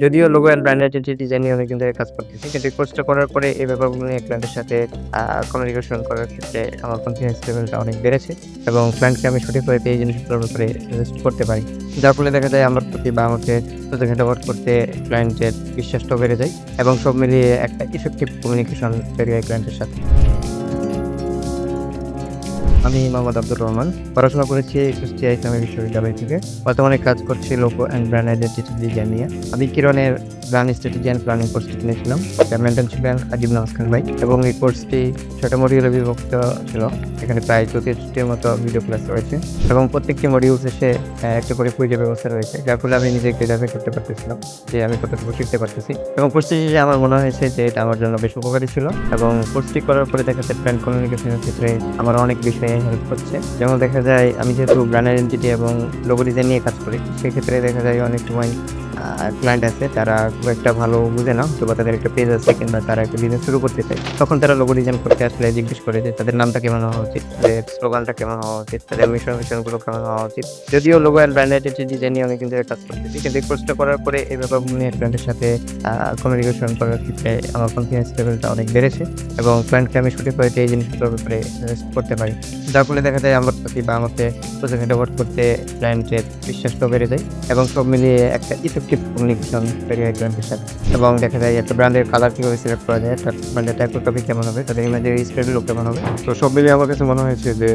যদিও logo and brand identity design নিয়ে অনেকদিন ধরে কাজ করতেছি। কিন্তু এই কোর্সটা করার পরে এই ব্যাপারগুলো নিয়ে ক্লায়েন্টের সাথে কমিউনিকেশন করার ক্ষেত্রে আমার কনফিডেন্স লেভেলটা অনেক বেড়েছে এবং ক্লায়েন্টকে আমি সঠিকভাবে এই জিনিসগুলোর ব্যাপারে সাজেস্ট করতে পারি। যার ফলে দেখা যায় আমার প্রতি বা আমাকে প্রজেক্টটা ওয়ার্ক করতে ক্লায়েন্টের বিশ্বাসটাও বেড়ে যায় এবং সব মিলিয়ে একটা ইফেক্টিভ কমিউনিকেশন তৈরি হয় ক্লায়েন্টের সাথে। আমি মোহাম্মদ আব্দুর রহমান। পড়াশোনা করেছি কুষ্টিয়া ইসলামী বিশ্ববিদ্যালয় থেকে। বর্তমানে কাজ করছি logo and brand identity design নিয়ে। আমি কিরণের ব্র্যান্ড স্ট্র্যাটেজি অ্যান্ড প্ল্যানিং কোর্সটি কিনেছিলাম। যার মেন্টর ছিলেন আজিম নওয়াজ ভাই এবং এই কোর্সটি ৬টা মডিউলে বিভক্ত ছিল। এখানে প্রায় ৩৪টির মতো ভিডিও ক্লাস রয়েছে এবং প্রত্যেকটি মডিউল শেষে একটা করে কুইজের ব্যবস্থা রয়েছে। যার ফলে আমি নিজেকে যাচাই করতে পারতেছিলাম যে আমি কতটুকু শিখতে পারতেছি এবং কোর্সটি শেষে আমার মনে হয়েছে যে এটা আমার জন্য বেশ উপকারী ছিল এবং কোর্সটি করার পরে দেখা যাচ্ছে ব্র্যান্ড কমিউনিকেশনের ক্ষেত্রে আমার অনেক বিষয়ে হেল্প হচ্ছে। যেমন দেখা যায় আমি যেহেতু ব্র্যান্ড আইডেন্টিটি এবং লোগো ডিজাইন নিয়ে কাজ করি, সেক্ষেত্রে দেখা যায় অনেক সময় ক্লায়েন্ট আছে তারা খুব একটা ভালো বুঝে না, অথবা তাদের একটা পেজ আছে কিংবা তারা একটা বিজনেস শুরু করতে চায়। তখন তারা লোগো ডিজাইন করতে আসলে জিজ্ঞেস করে যে তাদের নামটা কেমন হওয়া উচিত, তাদের স্লোগানটা কেমন হওয়া উচিত, তাদের মিশনগুলো কেমন হওয়া উচিত। যদিও logo and brand identity design নিয়ে অনেকদিন ধরে কাজ করতেছি, কিন্তু এই কোর্সটা করার পরে এই ব্যাপারগুলো নিয়ে ক্লায়েন্টের সাথে কমিউনিকেশন করার ক্ষেত্রে আমার কনফিডেন্স লেভেলটা অনেক বেড়েছে এবং ক্লায়েন্টকে আমি সঠিকভাবে এই জিনিসগুলোর ব্যাপারে সাজেস্ট করতে পারি। যার ফলে দেখা যায় আমার প্রতি বা আমাকে প্রজেক্টটা ওয়ার্ক করতে ক্লায়েন্টের বিশ্বাসটাও বেড়ে যায় এবং সব মিলিয়ে একটা ইফেক্টিভ কমিউনিকেশন তৈরি হয় ক্লায়েন্টের সাথে। এবং দেখা যায় একটা ব্র্যান্ডের কালার কীভাবে সিলেক্ট করা যায়, একটা ব্র্যান্ডের টাইপোগ্রাফি কেমন হবে, তাদের ইমেজের স্টাইলগুলো কেমন হবে। তো সব মিলিয়ে আমার কাছে মনে হয়েছে যে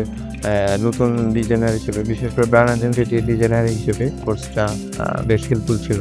নতুন ডিজাইনার হিসেবে, বিশেষ করে ব্র্যান্ড আইডেন্টিটি ডিজাইনার হিসেবে কোর্সটা বেশ হেল্পফুল ছিল।